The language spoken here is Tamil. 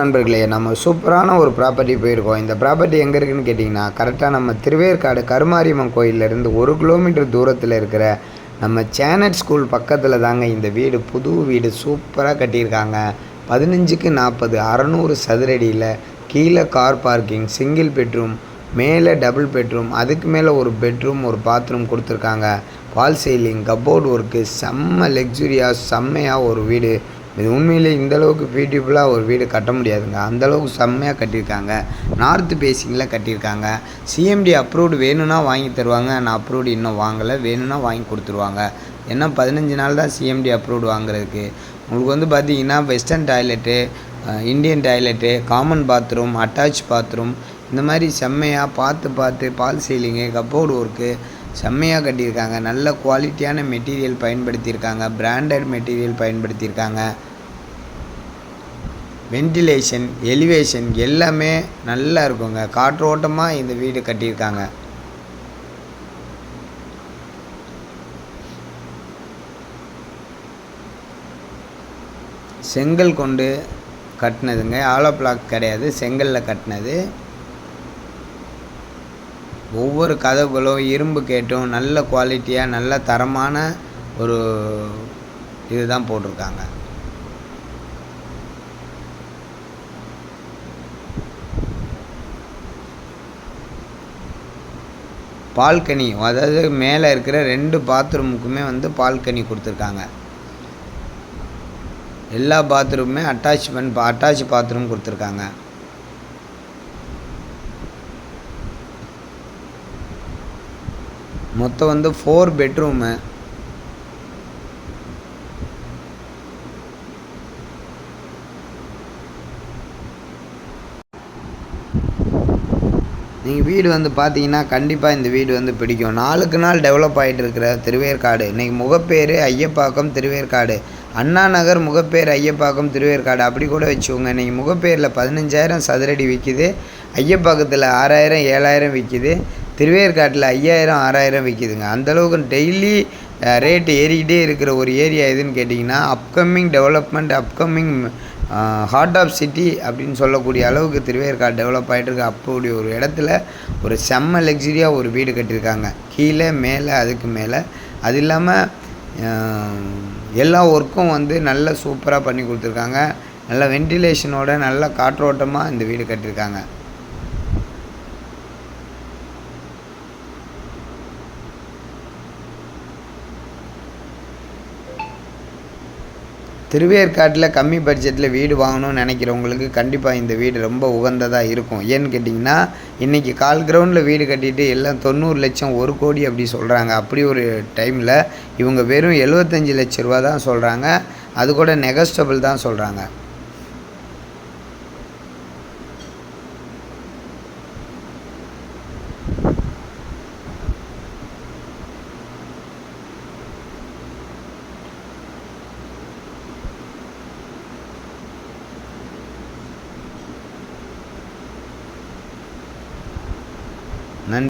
நண்பர்களே, நம்ம சூப்பரான ஒரு ப்ராப்பர்ட்டி போயிருக்கோம். இந்த ப்ராப்பர்ட்டி எங்கே இருக்குதுன்னு கேட்டிங்கன்னா, கரெக்டாக நம்ம திருவேற்காடு கருமாரியம்மன் கோயிலேருந்து 1 கிலோமீட்டர் தூரத்தில் இருக்கிற நம்ம சேனட் ஸ்கூல் பக்கத்தில் தாங்க இந்த வீடு. புது வீடு சூப்பராக கட்டியிருக்காங்க. 15க்கு 40 600 சதுரடியில் கீழே கார் பார்க்கிங், சிங்கிள் பெட்ரூம், மேலே டபுள் பெட்ரூம், அதுக்கு மேலே ஒரு பெட்ரூம், ஒரு பாத்ரூம் கொடுத்துருக்காங்க. வால் சீலிங், கப்போர்டு ஒர்க்கு, செம்ம லக்ஸுரியாக செம்மையாக ஒரு வீடு. இது உண்மையிலே இந்தளவுக்கு பியூட்டிஃபுல்லாக ஒரு வீடு கட்ட முடியாதுங்க. அந்தளவுக்கு செம்மையாக கட்டியிருக்காங்க. நார்த்து பேசிங்கில் கட்டியிருக்காங்க. சிஎம்டி அப்ரூவ்டு வேணும்னா வாங்கி தருவாங்க. நான் அப்ரூவ்டு இன்னும் வாங்கலை, வேணும்னா வாங்கி கொடுத்துருவாங்க. ஏன்னா 15 நாள் தான் சிஎம்டி அப்ரூவ்டு வாங்குறதுக்கு. உங்களுக்கு பார்த்தீங்கன்னா western toilet, Indian toilet, common bathroom, attach bathroom, இந்த மாதிரி செம்மையாக பார்த்து பால் சீலிங்கு, கப்போர்டு ஒர்க்கு செம்மையாக கட்டியிருக்காங்க. நல்ல குவாலிட்டியான மெட்டீரியல் பயன்படுத்தியிருக்காங்க. பிராண்டட் மெட்டீரியல் பயன்படுத்தியிருக்காங்க. வென்டிலேஷன், எலிவேஷன் எல்லாமே நல்லா இருக்குங்க. காற்றோட்டமாக இந்த வீடு கட்டியிருக்காங்க. செங்கல் கொண்டு கட்டினதுங்க. ஆலோ பிளாக் கிடையாது, செங்கலில் கட்டினது. ஒவ்வொரு கதவுகளும் இரும்பு கேட்டும் நல்ல குவாலிட்டியாக நல்ல தரமான ஒரு இதுதான் போட்டிருக்காங்க. பால்கனி, அதாவது மேலே இருக்கிற 2 பாத்ரூமுக்குமே பால்கனி கொடுத்துருக்காங்க. எல்லா பாத்ரூமுமே அட்டாச் பாத்ரூம் கொடுத்துருக்காங்க. மொத்தம் 4 பெட்ரூமு. நீங்கள் வீடு பார்த்தீங்கன்னா கண்டிப்பாக இந்த வீடு பிடிக்கும். நாளுக்கு நாள் டெவலப் ஆகிட்டு இருக்கிற திருவேற்காடு. இன்றைக்கி முகப்பேர் ஐயப்பாக்கம் திருவேற்காடு, அண்ணா நகர் முகப்பேர் ஐயப்பாக்கம் திருவேற்காடு அப்படி கூட வச்சுக்கோங்க. இன்றைக்கி முகப்பேரில் 15,000 சதுரடி விற்கிது. ஐயப்பாக்கத்தில் 6,000 7,000 விற்கிது. திருவேற்காட்டில் 5,000 6,000 விற்கிதுங்க. அந்தளவுக்கு டெய்லி ரேட்டு ஏறிக்கிட்டே இருக்கிற ஒரு ஏரியா எதுன்னு கேட்டிங்கன்னா, upcoming development, upcoming heart of city அப்படின்னு சொல்லக்கூடிய அளவுக்கு திருவேற்காடு டெவலப் ஆகிட்டுருக்கு. அப்படி ஒரு இடத்துல ஒரு செம்ம லக்ஸுரியாக ஒரு வீடு கட்டியிருக்காங்க. கீழே மேலே அதுக்கு மேலே. அது இல்லாமல் எல்லா ஒர்க்கும் நல்ல சூப்பராக பண்ணி கொடுத்துருக்காங்க. நல்ல வென்டிலேஷனோட நல்ல காற்றோட்டமாக இந்த வீடு கட்டியிருக்காங்க. திருவேற்காட்டில் கம்மி பட்ஜெட்டில் வீடு வாங்கணும்னு நினைக்கிறவங்களுக்கு கண்டிப்பாக இந்த வீடு ரொம்ப உகந்ததாக இருக்கும். ஏன்னு கேட்டிங்கன்னா, இன்றைக்கி கால் கிரவுண்டில் வீடு கட்டிட்டு எல்லாம் 90 லட்சம் 1 கோடி அப்படி சொல்கிறாங்க. அப்படி ஒரு டைமில் இவங்க வெறும் 75 லட்ச ரூபா தான் சொல்கிறாங்க. அது கூட நெகஸ்டபிள் தான் சொல்கிறாங்க.